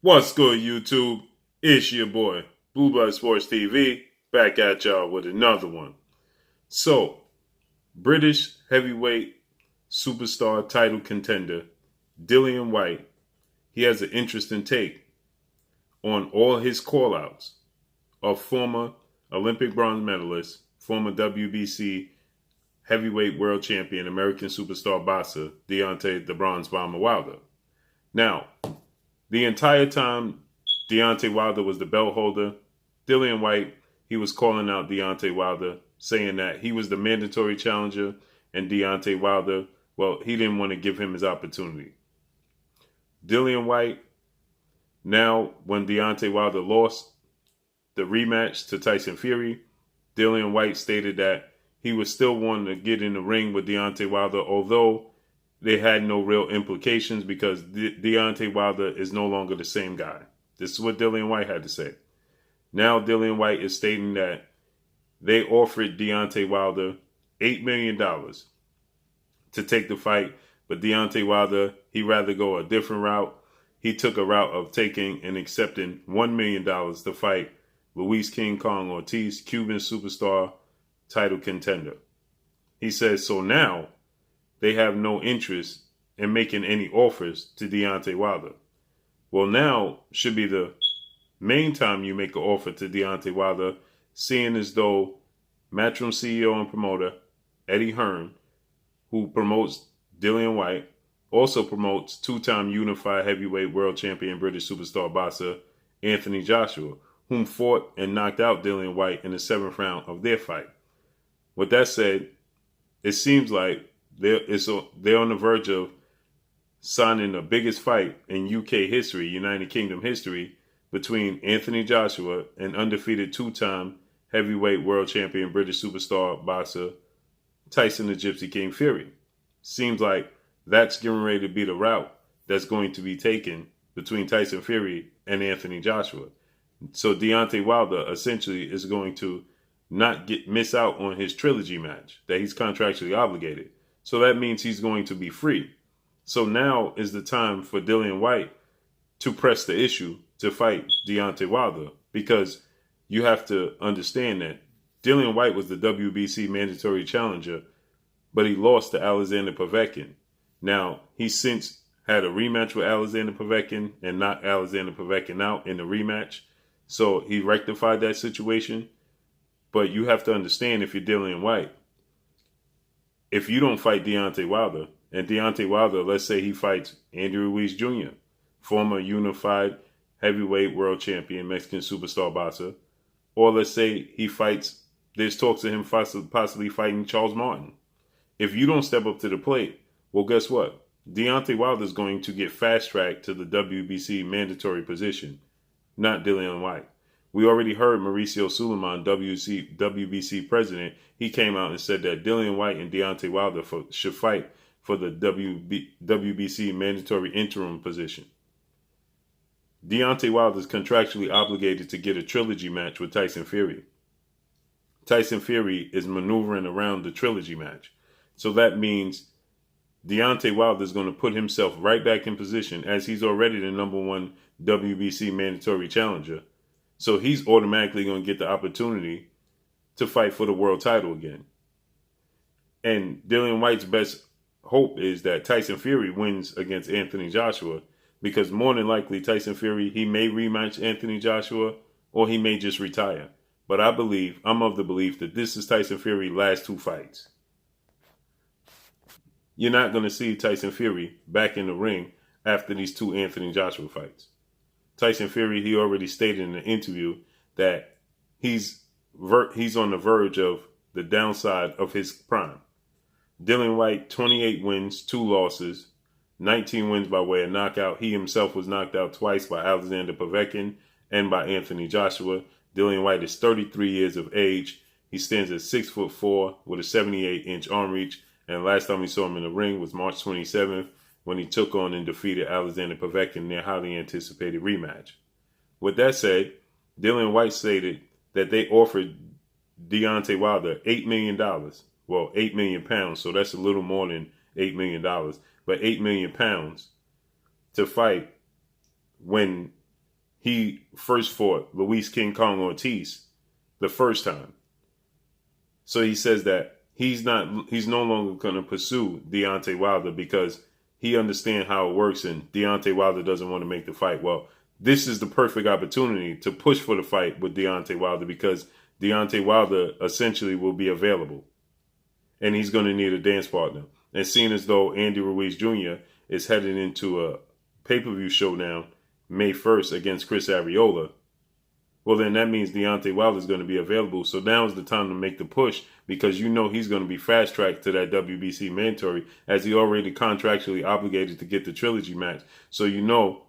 What's good, YouTube? It's your boy, Blue Blood Sports TV, back at y'all with another one. So, British heavyweight superstar title contender, Dillian Whyte, he has an interesting take on all his callouts of former Olympic bronze medalist, former WBC heavyweight world champion, American superstar boxer, Deontay the Bronze Bomber Wilder. Now, the entire time Deontay Wilder was the belt holder, Dillian Whyte, he was calling out Deontay Wilder, saying that he was the mandatory challenger, and Deontay Wilder, well, he didn't want to give him his opportunity. Dillian Whyte, now when Deontay Wilder lost the rematch to Tyson Fury, Dillian Whyte stated that he was still wanting to get in the ring with Deontay Wilder, although they had no real implications because Deontay Wilder is no longer the same guy. This is what Dillian Whyte had to say. Now Dillian Whyte is stating that they offered Deontay Wilder $8 million to take the fight, but Deontay Wilder, he'd rather go a different route. He took a route of taking and accepting $1 million to fight Luis King Kong Ortiz, Cuban superstar title contender. He says, so now they have no interest in making any offers to Deontay Wilder. Well, now should be the main time you make an offer to Deontay Wilder, seeing as though Matchroom CEO and promoter Eddie Hearn, who promotes Dillian Whyte, also promotes two-time unified heavyweight world champion British superstar boxer Anthony Joshua, whom fought and knocked out Dillian Whyte in the 7th round of their fight. With that said, it seems like they're on the verge of signing the biggest fight in UK history, United Kingdom history, between Anthony Joshua and undefeated two-time heavyweight world champion British superstar boxer Tyson the Gypsy King Fury. Seems like that's getting ready to be the route that's going to be taken between Tyson Fury and Anthony Joshua. So Deontay Wilder essentially is going to not miss out on his trilogy match that he's contractually obligated. So that means he's going to be free. So now is the time for Dillian Whyte to press the issue to fight Deontay Wilder, because you have to understand that Dillian Whyte was the WBC mandatory challenger, but he lost to Alexander Povetkin. Now, he's since had a rematch with Alexander Povetkin and knocked Alexander Povetkin out in the rematch. So he rectified that situation. But you have to understand, if you're Dillian Whyte, if you don't fight Deontay Wilder, and Deontay Wilder, let's say he fights Andy Ruiz Jr., former unified heavyweight world champion, Mexican superstar boxer, or let's say he fights, there's talks of him possibly fighting Charles Martin. If you don't step up to the plate, well, guess what? Deontay Wilder is going to get fast-tracked to the WBC mandatory position, not Dillian Whyte. We already heard Mauricio Suleiman, WBC president. He came out and said that Dillian Whyte and Deontay Wilder should fight for the WBC mandatory interim position. Deontay Wilder is contractually obligated to get a trilogy match with Tyson Fury. Tyson Fury is maneuvering around the trilogy match. So that means Deontay Wilder is going to put himself right back in position, as he's already the #1 WBC mandatory challenger. So he's automatically going to get the opportunity to fight for the world title again. And Dillian Whyte's best hope is that Tyson Fury wins against Anthony Joshua, because more than likely Tyson Fury, he may rematch Anthony Joshua or he may just retire. But I'm of the belief that this is Tyson Fury's last 2 fights. You're not going to see Tyson Fury back in the ring after these 2 Anthony Joshua fights. Tyson Fury, he already stated in an interview that he's on the verge of the downside of his prime. Dillian Whyte, 28 wins, 2 losses, 19 wins by way of knockout. He himself was knocked out twice by Alexander Povetkin and by Anthony Joshua. Dillian Whyte is 33 years of age. He stands at 6'4" with a 78-inch arm reach. And last time we saw him in the ring was March 27th, when he took on and defeated Alexander Povetkin in their highly anticipated rematch. With that said, Dillian Whyte stated that they offered Deontay Wilder $8 million. Well, 8 million pounds, so that's a little more than $8 million. But 8 million pounds to fight when he first fought Luis King Kong Ortiz the first time. So he says that he's no longer going to pursue Deontay Wilder because he understands how it works, and Deontay Wilder doesn't want to make the fight. Well, this is the perfect opportunity to push for the fight with Deontay Wilder because Deontay Wilder essentially will be available, and he's going to need a dance partner. And seeing as though Andy Ruiz Jr. is headed into a pay-per-view showdown May 1st against Chris Arreola, well, then that means Deontay Wilder is going to be available. So now is the time to make the push because you know he's going to be fast-tracked to that WBC mandatory as he already contractually obligated to get the trilogy match. So you know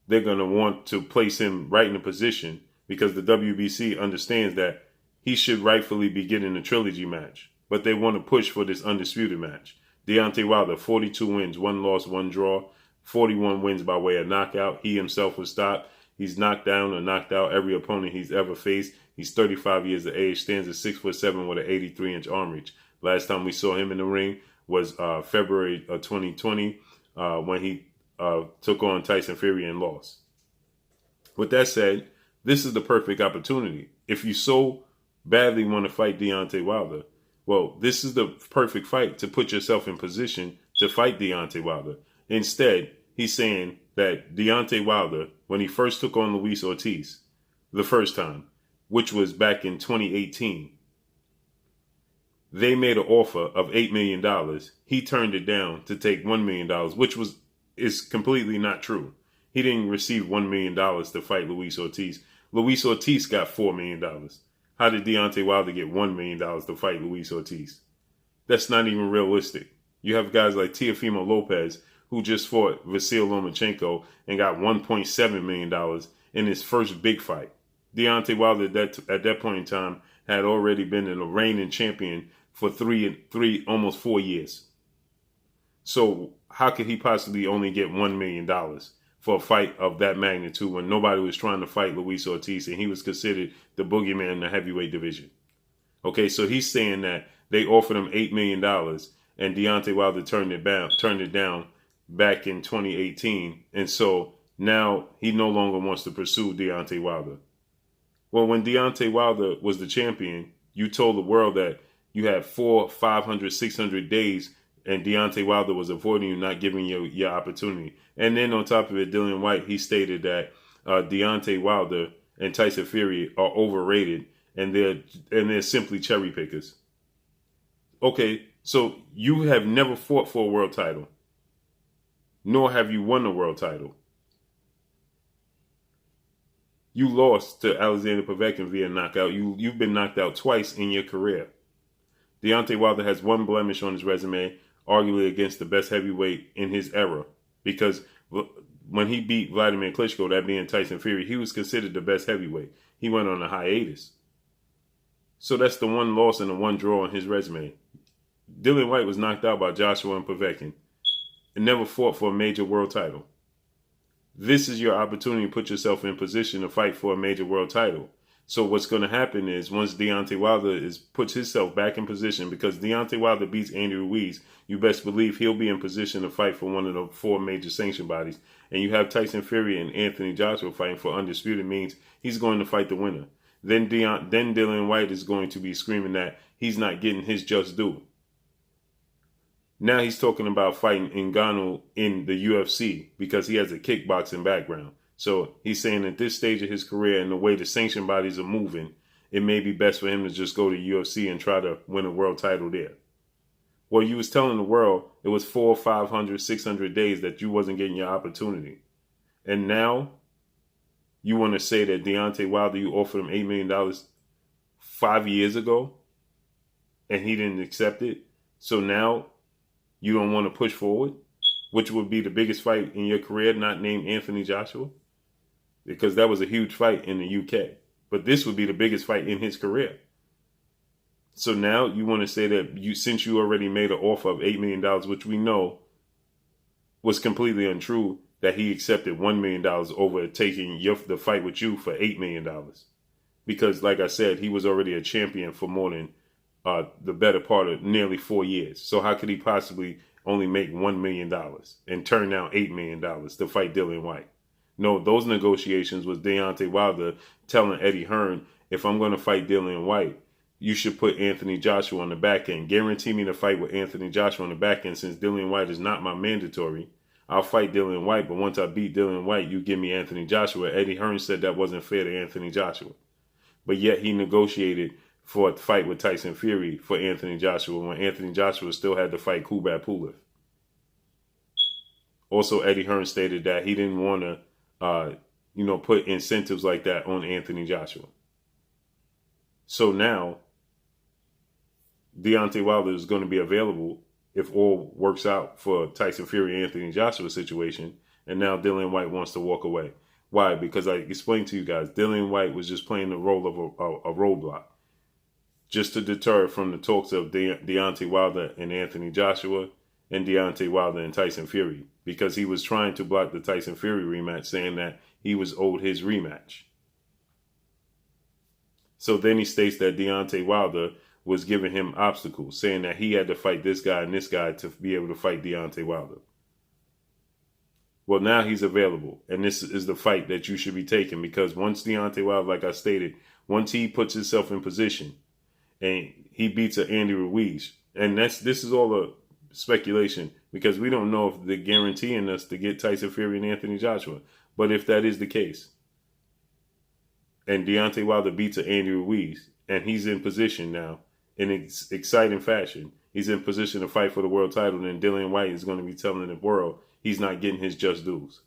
they're going to want to place him right in a position because the WBC understands that he should rightfully be getting a trilogy match. But they want to push for this undisputed match. Deontay Wilder, 42 wins, 1 loss, 1 draw, 41 wins by way of knockout. He himself was stopped. He's knocked down or knocked out every opponent he's ever faced. He's 35 years of age, stands at 6'7" with an 83-inch arm reach. Last time we saw him in the ring was February of 2020 when he took on Tyson Fury and lost. With that said, this is the perfect opportunity. If you so badly want to fight Deontay Wilder, well, this is the perfect fight to put yourself in position to fight Deontay Wilder. Instead, he's saying that Deontay Wilder, when he first took on Luis Ortiz the first time, which was back in 2018, they made an offer of $8 million. He turned it down to take $1 million, which is completely not true. He didn't receive $1 million to fight Luis Ortiz. Luis Ortiz got $4 million. How did Deontay Wilder get $1 million to fight Luis Ortiz? That's not even realistic. You have guys like Teofimo Lopez, who just fought Vasyl Lomachenko and got $1.7 million in his first big fight. Deontay Wilder at that point in time had already been a reigning champion for almost 4 years. So how could he possibly only get $1 million for a fight of that magnitude when nobody was trying to fight Luis Ortiz and he was considered the boogeyman in the heavyweight division? Okay, so he's saying that they offered him $8 million and Deontay Wilder turned it down back in 2018. And so now he no longer wants to pursue Deontay Wilder. Well, when Deontay Wilder was the champion, you told the world that you had 400, 500, 600 days and Deontay Wilder was avoiding you, not giving you your opportunity. And then on top of it, Dillian Whyte, he stated that Deontay Wilder and Tyson Fury are overrated and they're simply cherry pickers. Okay, so you have never fought for a world title, nor have you won a world title. You lost to Alexander Povetkin via knockout. You've been knocked out twice in your career. Deontay Wilder has one blemish on his resume, arguably against the best heavyweight in his era, because when he beat Vladimir Klitschko, that being Tyson Fury, he was considered the best heavyweight. He went on a hiatus. So that's the one loss and the one draw on his resume. Dillian Whyte was knocked out by Joshua and Povetkin and never fought for a major world title. This is your opportunity to put yourself in position to fight for a major world title. So what's going to happen is once Deontay Wilder puts himself back in position, because Deontay Wilder beats Andy Ruiz, you best believe he'll be in position to fight for one of the 4 major sanction bodies. And you have Tyson Fury and Anthony Joshua fighting for undisputed, means he's going to fight the winner. Then Dillian Whyte is going to be screaming that he's not getting his just due. Now he's talking about fighting Ngannou in the UFC because he has a kickboxing background. So he's saying at this stage of his career and the way the sanction bodies are moving, it may be best for him to just go to UFC and try to win a world title there. Well, you was telling the world it was 400, 500, 600 days that you wasn't getting your opportunity. And now you want to say that Deontay Wilder, you offered him $8 million 5 years ago and he didn't accept it. So now you don't want to push forward, which would be the biggest fight in your career, not named Anthony Joshua, because that was a huge fight in the UK. But this would be the biggest fight in his career. So now you want to say that since you already made an offer of $8 million, which we know was completely untrue, that he accepted $1 million over taking the fight with you for $8 million. Because like I said, he was already a champion for more than the better part of nearly 4 years. So how could he possibly only make $1 million and turn down $8 million to fight Dillian Whyte? No, those negotiations was Deontay Wilder telling Eddie Hearn, if I'm going to fight Dillian Whyte, you should put Anthony Joshua on the back end. Guarantee me to fight with Anthony Joshua on the back end, since Dillian Whyte is not my mandatory. I'll fight Dillian Whyte, but once I beat Dillian Whyte, you give me Anthony Joshua. Eddie Hearn said that wasn't fair to Anthony Joshua. But yet he negotiated for a fight with Tyson Fury for Anthony Joshua when Anthony Joshua still had to fight Kubrat Pulev. Also, Eddie Hearn stated that he didn't want to, put incentives like that on Anthony Joshua. So now, Deontay Wilder is going to be available if all works out for Tyson Fury and Anthony Joshua situation. And now Dillian Whyte wants to walk away. Why? Because I explained to you guys, Dillian Whyte was just playing the role of a roadblock, just to deter from the talks of Deontay Wilder and Anthony Joshua and Deontay Wilder and Tyson Fury, because he was trying to block the Tyson Fury rematch, saying that he was owed his rematch. So then he states that Deontay Wilder was giving him obstacles, saying that he had to fight this guy and this guy to be able to fight Deontay Wilder. Well, now he's available, and this is the fight that you should be taking, because once Deontay Wilder, like I stated, once he puts himself in position and he beats Andy Ruiz, and this is all a speculation, because we don't know if they're guaranteeing us to get Tyson Fury and Anthony Joshua. But if that is the case, and Deontay Wilder beats Andy Ruiz, and he's in position now in exciting fashion, he's in position to fight for the world title, then Dillian Whyte is going to be telling the world he's not getting his just dues.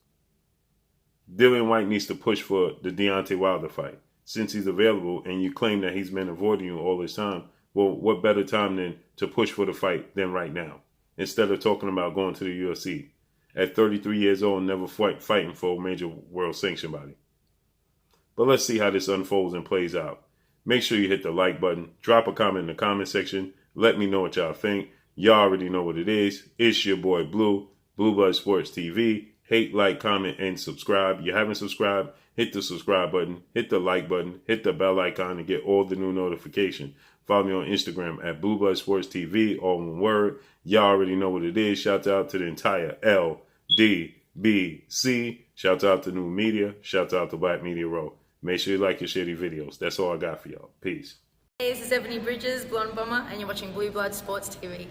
Dillian Whyte needs to push for the Deontay Wilder fight. Since he's available and you claim that he's been avoiding you all this time, well, what better time than to push for the fight than right now? Instead of talking about going to the UFC. At 33 years old, never fighting for a major world sanction body. But let's see how this unfolds and plays out. Make sure you hit the like button. Drop a comment in the comment section. Let me know what y'all think. Y'all already know what it is. It's your boy Blue, Blue Blood Sports TV. Hate, like, comment, and subscribe. You haven't subscribed, hit the subscribe button, hit the like button, hit the bell icon to get all the new notifications. Follow me on Instagram at Blue Blood Sports TV, all one word. Y'all already know what it is. Shout out to the entire LDBC. Shout out to New Media. Shout out to Black Media Row. Make sure you like and share these videos. That's all I got for y'all. Peace. Hey, this is Ebony Bridges, Blonde Bomber, and you're watching Blue Blood Sports TV.